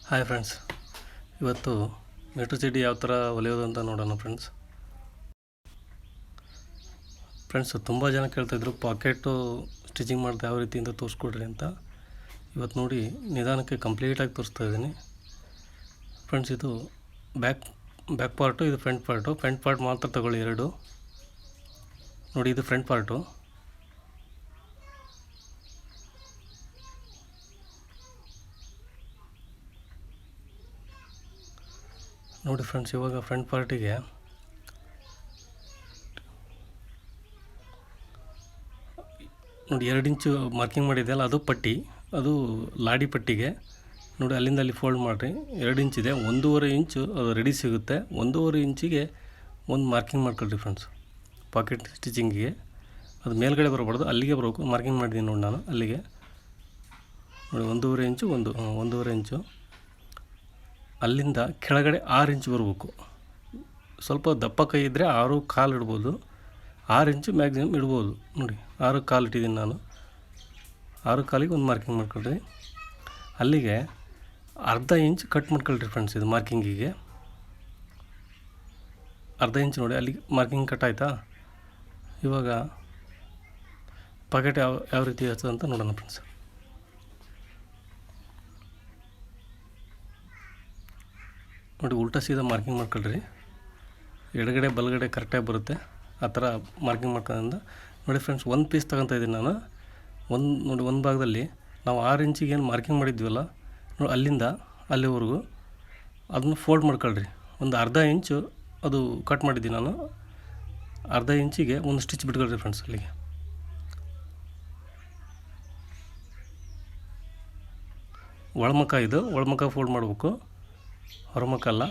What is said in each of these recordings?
Hi friends, ಇವತ್ತು metro ಚಡ್ಡಿ ಯಾವ ಥರ ಹೊಲಿಯೋದು ಅಂತ ನೋಡೋಣ ಫ್ರೆಂಡ್ಸ್. ತುಂಬ ಜನ ಕೇಳ್ತಾಯಿದ್ರು ಪಾಕೆಟು ಸ್ಟಿಚಿಂಗ್ ಮಾಡ್ತಾ ಯಾವ ರೀತಿ ಅಂತ ತೋರಿಸ್ಕೊಡ್ರಿ ಅಂತ. ಇವತ್ತು ನೋಡಿ ನಿಧಾನಕ್ಕೆ ಕಂಪ್ಲೀಟಾಗಿ ತೋರಿಸ್ತಾ ಇದ್ದೀನಿ ಫ್ರೆಂಡ್ಸ್. ಇದು ಬ್ಯಾಕ್ ಪಾರ್ಟು, ಇದು ಫ್ರಂಟ್ ಪಾರ್ಟ್ ಮಾತ್ರ ತಗೊಳ್ಳಿ ಎರಡು. ನೋಡಿ, ಇದು ಫ್ರಂಟ್ ಪಾರ್ಟು. ನೋಡಿ ಫ್ರೆಂಡ್ಸ್, ಇವಾಗ ಫ್ರಂಟ್ ಪಾರ್ಟಿಗೆ ನೋಡಿ 2 ಇಂಚು ಮಾರ್ಕಿಂಗ್ ಮಾಡಿದೆಯಲ್ಲ, ಅದು ಪಟ್ಟಿ, ಅದು ಲಾಡಿ ಪಟ್ಟಿಗೆ ನೋಡಿ ಅಲ್ಲಿಂದ ಅಲ್ಲಿ ಫೋಲ್ಡ್ ಮಾಡಿರಿ. 2 ಇಂಚಿದೆ, 1.5 ಇಂಚು ಅದು ರೆಡಿ ಸಿಗುತ್ತೆ. 1.5 ಇಂಚಿಗೆ ಒಂದು ಮಾರ್ಕಿಂಗ್ ಮಾಡ್ಕೊಳ್ರಿ ಫ್ರೆಂಡ್ಸ್. ಪಾಕೆಟ್ ಸ್ಟಿಚಿಂಗಿಗೆ ಅದು ಮೇಲ್ಗಡೆ ಬರಬಾರ್ದು, ಅಲ್ಲಿಗೆ ಬರಬೇಕು. ಮಾರ್ಕಿಂಗ್ ಮಾಡಿದ್ದೀನಿ ನೋಡಿ ನಾನು ಅಲ್ಲಿಗೆ. ನೋಡಿ 1.5 ಇಂಚು, 1.5 ಇಂಚು. ಅಲ್ಲಿಂದ ಕೆಳಗಡೆ 6 ಇಂಚು ಬರಬೇಕು. ಸ್ವಲ್ಪ ದಪ್ಪ ಕೈ ಇದ್ದರೆ 6.25 ಇಡ್ಬೋದು, 6 ಇಂಚು ಮ್ಯಾಕ್ಸಿಮಮ್ ಇಡ್ಬೋದು. ನೋಡಿ 6.25 ಇಟ್ಟಿದ್ದೀನಿ ನಾನು. 6.25ಗೆ ಒಂದು ಮಾರ್ಕಿಂಗ್ ಮಾಡ್ಕೊಳ್ರಿ. ಅಲ್ಲಿಗೆ ಅರ್ಧ ಇಂಚ್ ಕಟ್ ಮಾಡ್ಕೊಳ್ರಿ ಫ್ರೆಂಡ್ಸ್. ಇದು ಮಾರ್ಕಿಂಗಿಗೆ ಅರ್ಧ ಇಂಚ್ ನೋಡಿ, ಅಲ್ಲಿಗೆ ಮಾರ್ಕಿಂಗ್ ಕಟ್ ಆಯಿತಾ. ಇವಾಗ ಪಾಕೆಟ್ ಯಾವ ರೀತಿ ಹಚ್ಚೋದು ಅಂತ ನೋಡೋಣ ಫ್ರೆಂಡ್ಸ್. ನೋಡಿ, ಉಲ್ಟಾ ಸೀದಾ ಮಾರ್ಕಿಂಗ್ ಮಾಡ್ಕೊಳ್ರಿ. ಎಡಗಡೆ ಬಲಗಡೆ ಕರೆಕ್ಟಾಗಿ ಬರುತ್ತೆ, ಆ ಥರ ಮಾರ್ಕಿಂಗ್ ಮಾಡ್ಕೊಳ್ಳೋದ್ರಿಂದ. ನೋಡಿ ಫ್ರೆಂಡ್ಸ್, ಒಂದು ಪೀಸ್ ತೊಗೊತಾ ಇದ್ದೀನಿ ನಾನು. ಒಂದು ಭಾಗದಲ್ಲಿ ನಾವು 6 ಇಂಚಿಗೆ ಏನು ಮಾರ್ಕಿಂಗ್ ಮಾಡಿದ್ವಲ್ಲ ನೋಡಿ, ಅಲ್ಲಿಂದ ಅಲ್ಲಿವರೆಗೂ ಅದನ್ನು ಫೋಲ್ಡ್ ಮಾಡ್ಕೊಳ್ರಿ. ಒಂದು ಅರ್ಧ ಇಂಚು ಅದು ಕಟ್ ಮಾಡಿದ್ದೀನಿ ನಾನು. ಅರ್ಧ ಇಂಚಿಗೆ ಒಂದು ಸ್ಟಿಚ್ ಬಿಟ್ಕೊಳ್ರಿ ಫ್ರೆಂಡ್ಸ್. ಅಲ್ಲಿಗೆ ಒಳಮುಖ, ಇದು ಒಳಮುಖ ಫೋಲ್ಡ್ ಮಾಡಬೇಕು, ಹೊರಮುಖ ಅಲ್ಲ.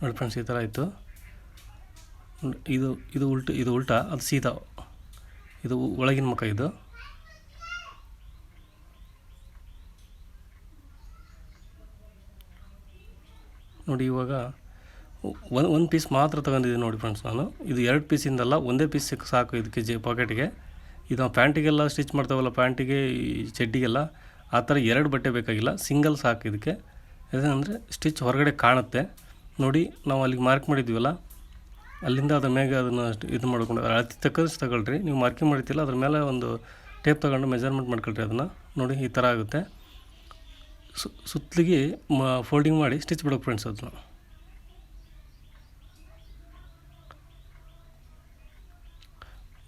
ನೋಡಿ ಫ್ರೆಂಡ್ಸ್, ಈ ಥರ ಆಯಿತು. ಇದು ಉಲ್ಟಾ, ಅದು ಸೀದಾ, ಇದು ಒಳಗಿನ ಮುಖ. ಇದು ನೋಡಿ, ಇವಾಗ ಒಂದು ಪೀಸ್ ಮಾತ್ರ ತೊಗೊಂಡಿದ್ದೀನಿ ನೋಡಿ ಫ್ರೆಂಡ್ಸ್ ನಾನು. ಇದು 2 ಪೀಸಿಂದಲ್ಲ, ಒಂದೇ ಪೀಸ್ ಸಾಕು ಇದಕ್ಕೆ ಪಾಕೆಟಿಗೆ. ಇದು ನಾವು ಪ್ಯಾಂಟಿಗೆಲ್ಲ ಸ್ಟಿಚ್ ಮಾಡ್ತಾವಲ್ಲ, ಪ್ಯಾಂಟಿಗೆ ಚಡ್ಡಿಗೆಲ್ಲ, ಆ ಥರ 2 ಬಟ್ಟೆ ಬೇಕಾಗಿಲ್ಲ, ಸಿಂಗಲ್ ಸಾಕು ಇದಕ್ಕೆ. ಯಾಕಂದರೆ ಸ್ಟಿಚ್ ಹೊರಗಡೆ ಕಾಣುತ್ತೆ. ನೋಡಿ, ನಾವು ಅಲ್ಲಿಗೆ ಮಾರ್ಕ್ ಮಾಡಿದ್ವಲ್ಲ, ಅಲ್ಲಿಂದ ಅದ್ರ ಮೇಲೆ ಅದನ್ನು ಇದು ಮಾಡ್ಕೊಂಡು ಅಳತೆ ತಕ್ಕಷ್ಟು ತಗೊಳ್ರಿ. ನೀವು ಮಾರ್ಕಿಂಗ್ ಮಾಡ್ತಿಲ್ಲ, ಅದ್ರ ಮೇಲೆ ಒಂದು ಟೇಪ್ ತೊಗೊಂಡು ಮೆಜರ್ಮೆಂಟ್ ಮಾಡ್ಕೊಳ್ರಿ ಅದನ್ನು. ನೋಡಿ, ಈ ಥರ ಆಗುತ್ತೆ. ಸುತ್ತಲಿಗೆ ಫೋಲ್ಡಿಂಗ್ ಮಾಡಿ ಸ್ಟಿಚ್ ಬಿಡೋಕೆ ಫ್ರೆಂಡ್ಸ್. ಅದನ್ನು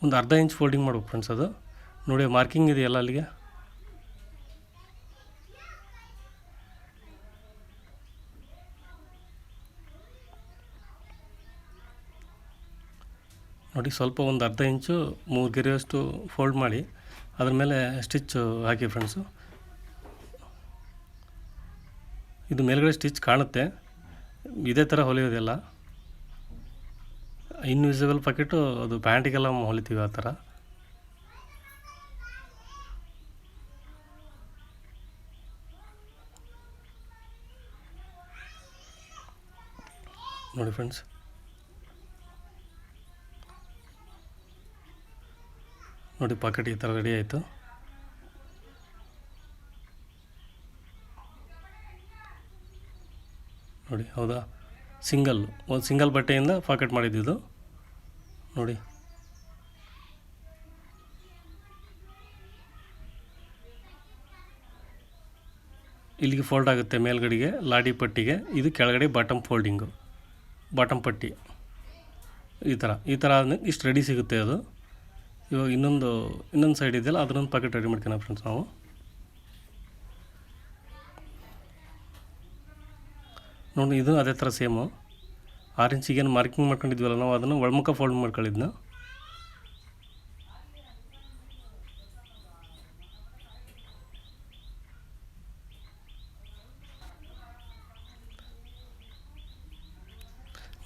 ಒಂದು ಅರ್ಧ ಇಂಚ್ ಫೋಲ್ಡಿಂಗ್ ಮಾಡ್ಬೇಕು ಫ್ರೆಂಡ್ಸ್. ಅದು ನೋಡಿ, ಮಾರ್ಕಿಂಗ್ ಇದೆಯಲ್ಲ ಅಲ್ಲಿಗೆ. ನೋಡಿ, ಸ್ವಲ್ಪ ಒಂದು ಅರ್ಧ ಇಂಚು 3 ಗೆರೆಯಷ್ಟು ಫೋಲ್ಡ್ ಮಾಡಿ ಅದ್ರ ಮೇಲೆ ಸ್ಟಿಚ್ ಹಾಕಿ ಫ್ರೆಂಡ್ಸು. ಇದು ಮೇಲ್ಗಡೆ ಸ್ಟಿಚ್ ಕಾಣುತ್ತೆ. ಇದೇ ಥರ ಹೊಲಿಯೋದೆಲ್ಲ. ಇನ್ವಿಸಿಬಲ್ ಪಾಕೆಟು ಅದು ಪ್ಯಾಂಟಿಗೆಲ್ಲ ಹೊಲಿತೀವಿ, ಆ ಥರ. ನೋಡಿ ಫ್ರೆಂಡ್ಸ್, ನೋಡಿ ಪಾಕೆಟ್ ಈ ಥರ ರೆಡಿ ಆಯಿತು. ನೋಡಿ, ಹೌದಾ, ಒಂದು ಸಿಂಗಲ್ ಬಟ್ಟೆಯಿಂದ ಪಾಕೆಟ್ ಮಾಡಿದ್ದು ನೋಡಿ. ಇಲ್ಲಿಗೆ ಫೋಲ್ಡ್ ಆಗುತ್ತೆ ಮೇಲ್ಗಡೆಗೆ ಲಾಡಿ ಪಟ್ಟಿಗೆ. ಇದು ಕೆಳಗಡೆ ಬಾಟಮ್ ಪಟ್ಟಿ. ಈ ಥರ ಆದಮೇಲೆ ಇಷ್ಟು ರೆಡಿ ಸಿಗುತ್ತೆ ಅದು. ಇವಾಗ ಇನ್ನೊಂದು ಸೈಡ್ ಇದೆಯಲ್ಲ, ಅದನ್ನೊಂದು ಪಾಕೆಟ್ ರೆಡಿ ಮಾಡ್ತೀವಿ ಫ್ರೆಂಡ್ಸ್ ನಾವು. ನೋಡಿ, ಇದು ಅದೇ ಥರ ಸೇಮು. 6 ಇಂಚಿಗೇನು ಮಾರ್ಕಿಂಗ್ ಮಾಡ್ಕೊಂಡಿದ್ವಲ್ಲ ನಾವು, ಅದನ್ನು ಒಳಮುಖ ಫೋಲ್ಡ್ ಮಾಡ್ಕೊಳ್ಳಿದ್ನ.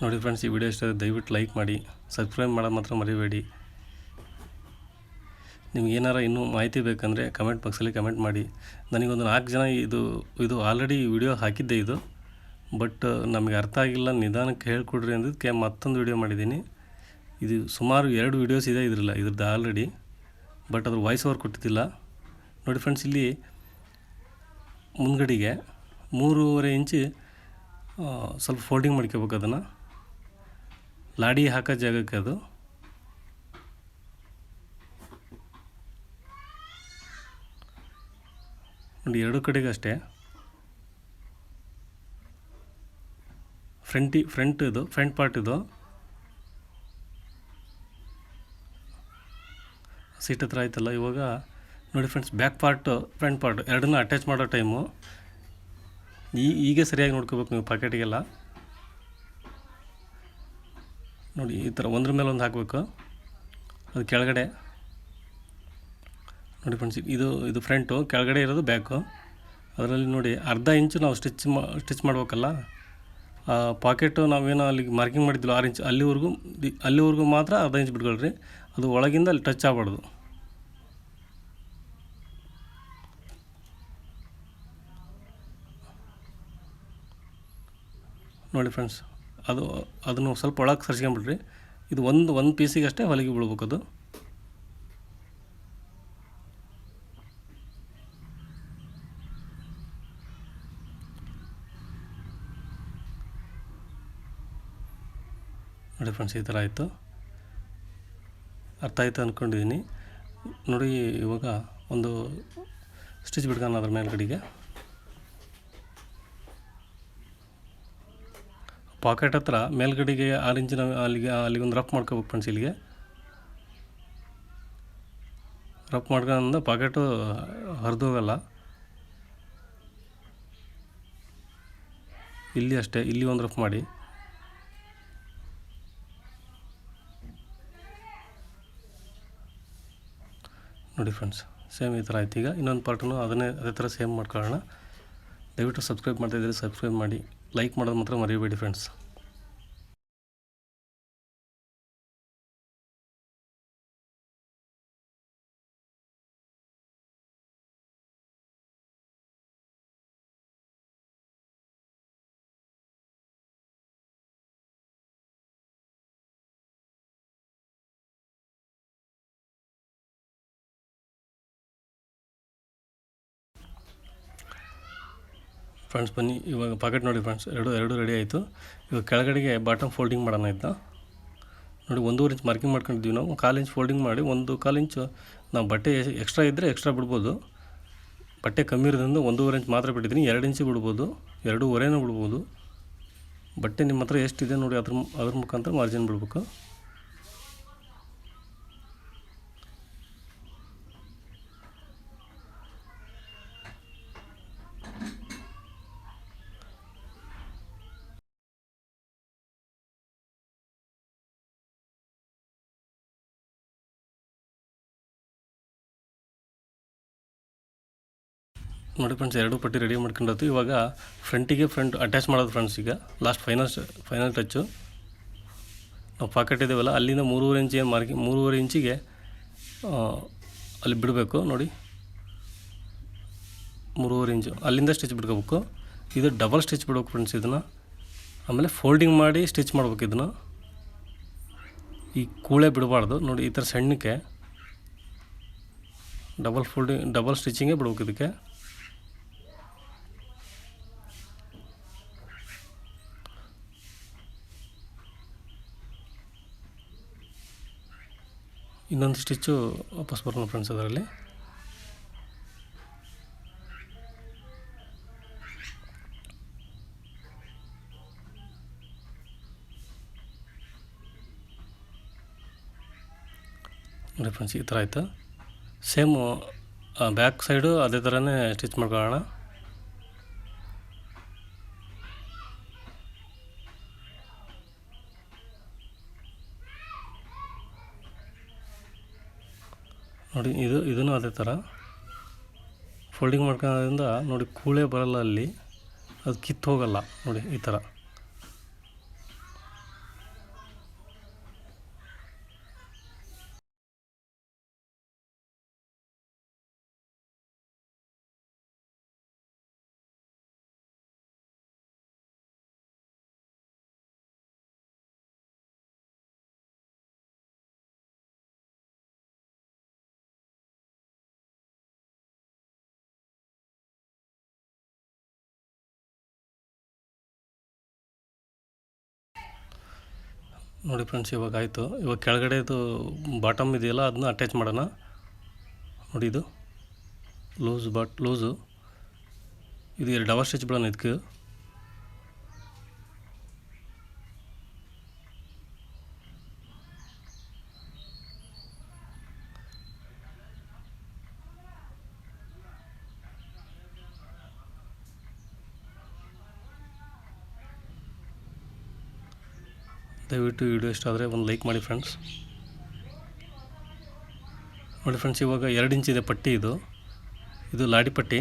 ನೋಡಿ ಫ್ರೆಂಡ್ಸ್, ಈ ವಿಡಿಯೋ ಇಷ್ಟ ದಯವಿಟ್ಟು ಲೈಕ್ ಮಾಡಿ, ಸಬ್ಸ್ಕ್ರೈಬ್ ಮಾಡೋದು ಮಾತ್ರ ಮರಿಬೇಡಿ. ನಿಮ್ಗೆ ಏನಾರು ಇನ್ನೂ ಮಾಹಿತಿ ಬೇಕಂದರೆ ಕಮೆಂಟ್ ಬಾಕ್ಸಲ್ಲಿ ಕಮೆಂಟ್ ಮಾಡಿ. ನನಗೊಂದು 4 ಜನ ಇದು ಆಲ್ರೆಡಿ ವಿಡಿಯೋ ಹಾಕಿದ್ದೆ ಇದು, ಬಟ್ ನಮಗೆ ಅರ್ಥ ಆಗಿಲ್ಲ, ನಿಧಾನಕ್ಕೆ ಹೇಳ್ಕೊಡ್ರಿ ಅಂದಕ್ಕೆ ಮತ್ತೊಂದು ವಿಡಿಯೋ ಮಾಡಿದ್ದೀನಿ. ಇದು ಸುಮಾರು 2 ವೀಡಿಯೋಸ್ ಇದೆ ಇದ್ರದ್ದು ಆಲ್ರೆಡಿ, ಬಟ್ ಅದ್ರ ವಾಯ್ಸ್ ಓವರ್ ಕೊಟ್ಟಿದ್ದಿಲ್ಲ. ನೋಡಿ ಫ್ರೆಂಡ್ಸ್, ಇಲ್ಲಿ ಮುಂದ್ಗಡೆಗೆ 3.5 ಇಂಚ್ ಸ್ವಲ್ಪ ಫೋಲ್ಡಿಂಗ್ ಮಾಡ್ಕೋಬೇಕು ಅದನ್ನು, ಲಾಡಿ ಹಾಕೋ ಜಾಗಕ್ಕೆ. ಅದು ನೋಡಿ, ಎರಡು ಕಡೆಗೆ ಅಷ್ಟೇ. ಫ್ರಂಟ್ ಪಾರ್ಟ್ ಇದು ಸೀಟ್ ಹತ್ರ ಆಯ್ತಲ್ಲ. ಇವಾಗ ನೋಡಿ friends, back part front part ಎರಡನ್ನೂ ಅಟ್ಯಾಚ್ ಮಾಡೋ ಟೈಮು ಈಗ ಸರಿಯಾಗಿ ನೋಡ್ಕೋಬೇಕು ನೀವು ಪಾಕೆಟಿಗೆಲ್ಲ. ನೋಡಿ, ಈ ಥರ ಒಂದ್ರ ಮೇಲೆ ಒಂದು ಹಾಕಬೇಕು. ಅದು ಕೆಳಗಡೆ ನೋಡಿ ಫ್ರೆಂಡ್ಸ್, ಇದು ಫ್ರಂಟು, ಕೆಳಗಡೆ ಇರೋದು ಬ್ಯಾಕು. ಅದರಲ್ಲಿ ನೋಡಿ ಅರ್ಧ ಇಂಚು ನಾವು ಸ್ಟಿಚ್ ಮಾಡ್ಬೇಕಲ್ಲ. ಪಾಕೆಟು ನಾವೇನೋ ಅಲ್ಲಿಗೆ ಮಾರ್ಕಿಂಗ್ ಮಾಡಿದ್ದಿಲ್ಲ 6 ಇಂಚ್, ಅಲ್ಲಿವರೆಗೂ ಮಾತ್ರ ಅರ್ಧ ಇಂಚ್ ಬಿಟ್ಕೊಳ್ರಿ. ಅದು ಒಳಗಿಂದ ಅಲ್ಲಿ ಟಚ್ ಆಗಬಾರ್ದು. ನೋಡಿ ಫ್ರೆಂಡ್ಸ್, ಅದನ್ನು ಸ್ವಲ್ಪ ಒಳಗೆ ಸರಿಸ್ಕೊಂಬಿಡ್ರಿ. ಇದು ಒಂದು ಪೀಸಿಗೆ ಅಷ್ಟೇ ಹೊಲಿಗೆ ಬೀಳ್ಬೇಕು. ಅದು ನೋಡಿ ಫ್ರೆಂಡ್ಸ್, ಈ ಥರ ಆಯಿತು. ಅರ್ಥ ಆಯಿತು ಅಂದ್ಕೊಂಡಿದ್ದೀನಿ. ನೋಡಿ, ಇವಾಗ ಒಂದು ಸ್ಟಿಚ್ ಬಿಡ್ಕೊಂಡು ಅದ್ರ ಮೇಲ್ಗಡೆಗೆ ಪಾಕೆಟ್ ಹತ್ರ ಮೇಲ್ಗಡೆಗೆ 6 ಇಂಚಿನ ಅಲ್ಲಿಗೊಂದು ರಫ್ ಮಾಡ್ಕೋಬೇಕು ಫ್ರೆಂಡ್ಸ್. ಇಲ್ಲಿಗೆ ರಫ್ ಮಾಡ್ಕೊಂಡು ಪಾಕೆಟು ಹರಿದೋಗಲ್ಲ. ಇಲ್ಲಿ ಅಷ್ಟೇ, ಇಲ್ಲಿ ಒಂದು ರಫ್ ಮಾಡಿ. ನೋಡಿ ಫ್ರೆಂಡ್ಸ್, ಸೇಮ್ ಈ ಥರ ಆಯ್ತು. ಈಗ ಇನ್ನೊಂದು ಪಾರ್ಟನ್ನು ಅದೇ ಥರ ಸೇಮ್ ಮಾಡ್ಕೊಳ್ಳೋಣ. ದಯವಿಟ್ಟು ಸಬ್ಸ್ಕ್ರೈಬ್ ಮಾಡ್ತಾಯಿದ್ದೀರಿ, ಸಬ್ಸ್ಕ್ರೈಬ್ ಮಾಡಿ, ಲೈಕ್ ಮಾಡೋದು ಮಾತ್ರ ಮರಿಬೇಡಿ ಫ್ರೆಂಡ್ಸ್. ಫ್ರೆಂಡ್ಸ್ ಬನ್ನಿ, ಇವಾಗ ಪಾಕೆಟ್ ನೋಡಿ ಫ್ರೆಂಡ್ಸ್, ಎರಡು ರೆಡಿ ಆಯಿತು. ಇವಾಗ ಕೆಳಗಡೆಗೆ ಬಾಟಮ್ ಫೋಲ್ಡಿಂಗ್ ಮಾಡೋಣ ಇದನ್ನ. ನೋಡಿ, 1.5 ಇಂಚ್ ಮಾರ್ಕಿಂಗ್ ಮಾಡ್ಕೊಂಡಿದ್ದೀವಿ ನಾವು. 1/4 ಇಂಚ್ ಫೋಲ್ಡಿಂಗ್ ಮಾಡಿ 1/4 ಇಂಚು ನಾವು ಬಟ್ಟೆ ಎಕ್ಸ್ಟ್ರಾ ಇದ್ದರೆ ಎಕ್ಸ್ಟ್ರಾ ಬಿಡ್ಬೋದು. ಬಟ್ಟೆ ಕಮ್ಮಿ ಇರೋದ್ರಿಂದ 1.5 ಇಂಚ್ ಮಾತ್ರ ಬಿಟ್ಟಿದ್ದೀನಿ. 2 ಇಂಚು ಬಿಡ್ಬೋದು, 2.5 ಬಿಡ್ಬೋದು. ಬಟ್ಟೆ ನಿಮ್ಮ ಹತ್ರ ಎಷ್ಟಿದೆ ನೋಡಿ ಅದ್ರ ಮುಖಾಂತರ ಮಾರ್ಜಿನ್ ಬಿಡಬೇಕು. ನೋಡಿ ಫ್ರೆಂಡ್ಸ್, 2 ಪಟ್ಟಿ ರೆಡಿ ಮಾಡ್ಕೊಂಡಾಯ್ತು. ಇವಾಗ ಫ್ರಂಟ್ ಅಟ್ಯಾಚ್ ಮಾಡೋದು ಫ್ರೆಂಡ್ಸ್. ಈಗ ಲಾಸ್ಟ್ ಫೈನಲ್ ಟಚ್ಚು. ನಾವು ಪಾಕೆಟ್ ಇದ್ದೇವಲ್ಲ, ಅಲ್ಲಿಂದ 3.5 ಇಂಚ್ ಏನು ಮಾರ್ಕಿಂಗ್, 3.5 ಇಂಚಿಗೆ ಅಲ್ಲಿ ಬಿಡಬೇಕು. ನೋಡಿ, 3.5 ಇಂಚು ಅಲ್ಲಿಂದ ಸ್ಟಿಚ್ ಬಿಡ್ಕೋಬೇಕು. ಇದು ಡಬಲ್ ಸ್ಟಿಚ್ ಬಿಡ್ಬೇಕು ಫ್ರೆಂಡ್ಸ್ ಇದನ್ನು. ಆಮೇಲೆ ಫೋಲ್ಡಿಂಗ್ ಮಾಡಿ ಸ್ಟಿಚ್ ಮಾಡ್ಬೇಕು ಇದನ್ನು. ಈ ಕೂಳೆ ಬಿಡಬಾರ್ದು. ನೋಡಿ, ಈ ಥರ ಸಣ್ಣಕ್ಕೆ ಡಬಲ್ ಸ್ಟಿಚಿಂಗೇ ಬಿಡ್ಬೇಕು ಇದಕ್ಕೆ. ಇನ್ನೊಂದು ಸ್ಟಿಚ್ಚು ವಾಪಸ್ ಬರೋಣ ಫ್ರೆಂಡ್ಸ್ ಅದರಲ್ಲಿ. ನೋಡಿ ಫ್ರೆಂಡ್ಸ್, ಈ ಥರ ಆಯಿತು. ಸೇಮು ಬ್ಯಾಕ್ ಸೈಡು ಅದೇ ಥರನೇ ಸ್ಟಿಚ್ ಮಾಡ್ಕೊಳ್ಳೋಣ. ನೋಡಿ, ಇದನ್ನು ಅದೇ ಥರ ಫೋಲ್ಡಿಂಗ್ ಮಾಡ್ಕೊಳ್ಳೋದ್ರಿಂದ ನೋಡಿ ಕೂಳೆ ಬರಲ್ಲ ಅಲ್ಲಿ, ಅದು ಕಿತ್ತು ಹೋಗಲ್ಲ. ನೋಡಿ, ಈ ಥರ ನೋಡಿ ಫ್ರೆಂಡ್ಸ್, ಇವಾಗ ಆಯಿತು. ಇವಾಗ ಕೆಳಗಡೆದು ಬಾಟಮ್ ಇದೆಯಲ್ಲ ಅದನ್ನ ಅಟ್ಯಾಚ್ ಮಾಡೋಣ. ನೋಡಿ ಇದು ಲೂಸು ಇದು 2 ಅವರ್ ಸ್ಟಿಚ್ ಬಿಡೋಣ ಇದಕ್ಕೆ. ದಯವಿಟ್ಟು ವಿಡಿಯೋ ಇಷ್ಟ ಆದರೆ ಒಂದು ಲೈಕ್ ಮಾಡಿ ಫ್ರೆಂಡ್ಸ್. ನೋಡಿ ಫ್ರೆಂಡ್ಸ್, ಇವಾಗ 2 ಇಂಚ್ ಇದೆ ಪಟ್ಟಿ. ಇದು ಲಾಡಿ ಪಟ್ಟಿ.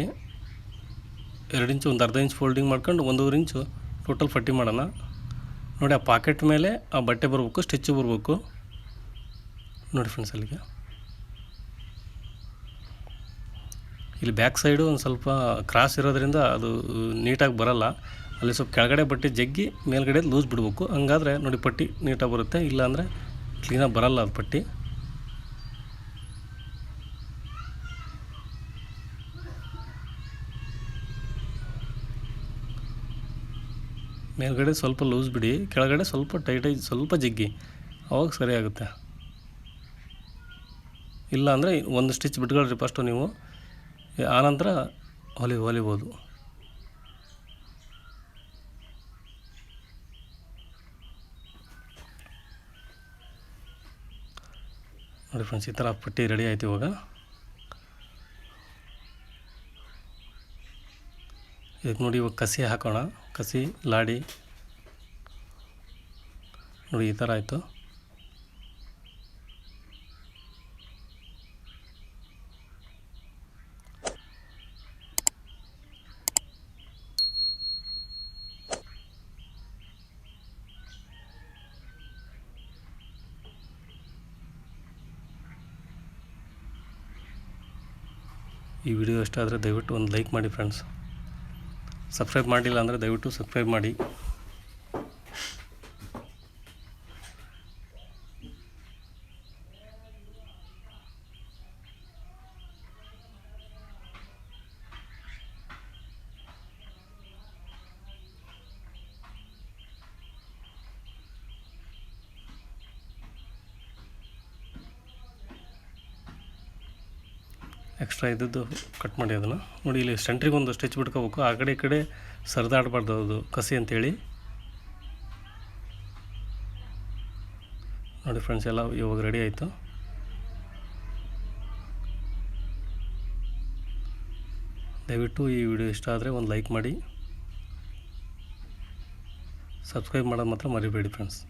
2 ಇಂಚು ಒಂದು ಅರ್ಧ ಇಂಚ್ ಫೋಲ್ಡಿಂಗ್ ಮಾಡ್ಕೊಂಡು 1.5 ಇಂಚು ಟೋಟಲ್ ಪಟ್ಟಿ ಮಾಡೋಣ. ನೋಡಿ ಆ ಪಾಕೆಟ್ ಮೇಲೆ ಆ ಬಟ್ಟೆ ಬರಬೇಕು, ಸ್ಟಿಚ್ಚು ಬರಬೇಕು. ನೋಡಿ ಫ್ರೆಂಡ್ಸ್, ಅಲ್ಲಿಗೆ ಇಲ್ಲಿ ಬ್ಯಾಕ್ ಸೈಡು ಒಂದು ಸ್ವಲ್ಪ ಕ್ರಾಸ್ ಇರೋದ್ರಿಂದ ಅದು ನೀಟಾಗಿ ಬರೋಲ್ಲ. ಅಲ್ಲಿ ಸ್ವಲ್ಪ ಕೆಳಗಡೆ ಬಟ್ಟೆ ಜಗ್ಗಿ ಮೇಲ್ಗಡೆ ಲೂಸ್ ಬಿಡಬೇಕು. ಹಂಗಾದರೆ ನೋಡಿ ಪಟ್ಟಿ ನೀಟಾಗಿ ಬರುತ್ತೆ. ಇಲ್ಲಾಂದರೆ ಕ್ಲೀನಾಗಿ ಬರೋಲ್ಲ ಅದು ಪಟ್ಟಿ. ಮೇಲ್ಗಡೆ ಸ್ವಲ್ಪ ಲೂಸ್ ಬಿಡಿ, ಕೆಳಗಡೆ ಸ್ವಲ್ಪ ಟೈಟಾಗಿ ಸ್ವಲ್ಪ ಜಗ್ಗಿ, ಅವಾಗ ಸರಿಯಾಗುತ್ತೆ. ಇಲ್ಲ ಅಂದರೆ ಒಂದು ಸ್ಟಿಚ್ ಬಿಟ್ಕೊಳ್ರಿ ಫಸ್ಟು ನೀವು, ಆನಂತರ ಹೊಲಿಬೋದು. ನೋಡಿ ಫ್ರೆಂಡ್ಸ್, ಈ ಥರ ಪಟ್ಟಿ ರೆಡಿ ಆಯಿತು. ಇವಾಗ ಇದಕ್ಕೆ ನೋಡಿ ಇವಾಗ ಕಸಿ ಹಾಕೋಣ. ಕಸಿ ಲಾಡಿ ನೋಡಿ ಈ ಥರ ಆಯಿತು. ಈ ವಿಡಿಯೋ ಇಷ್ಟ ಆದರೆ ದಯವಿಟ್ಟು ಒಂದು ಲೈಕ್ ಮಾಡಿ ಫ್ರೆಂಡ್ಸ್. ಸಬ್ಸ್ಕ್ರೈಬ್ ಮಾಡಿಲ್ಲ ಅಂದರೆ ದಯವಿಟ್ಟು ಸಬ್ಸ್ಕ್ರೈಬ್ ಮಾಡಿ. ಎಕ್ಸ್ಟ್ರಾ ಇದ್ದದ್ದು ಕಟ್ ಮಾಡಿ ಅದನ್ನು ನೋಡಿ. ಇಲ್ಲಿ ಸೆಂಟ್ರಿಗೆ ಒಂದು ಸ್ಟಿಚ್ ಬಿಟ್ಕೋಬೇಕು. ಆ ಕಡೆ ಈ ಕಡೆ ಸರಿದಾಡಬಾರ್ದು ಅದು ಕಸಿ ಅಂತೇಳಿ. ನೋಡಿ ಫ್ರೆಂಡ್ಸ್, ಎಲ್ಲ ಇವಾಗ ರೆಡಿ ಆಯಿತು. ದಯವಿಟ್ಟು ಈ ವಿಡಿಯೋ ಇಷ್ಟ ಆದರೆ ಒಂದು ಲೈಕ್ ಮಾಡಿ. ಸಬ್ಸ್ಕ್ರೈಬ್ ಮಾಡೋದು ಮಾತ್ರ ಮರಿಬೇಡಿ ಫ್ರೆಂಡ್ಸ್.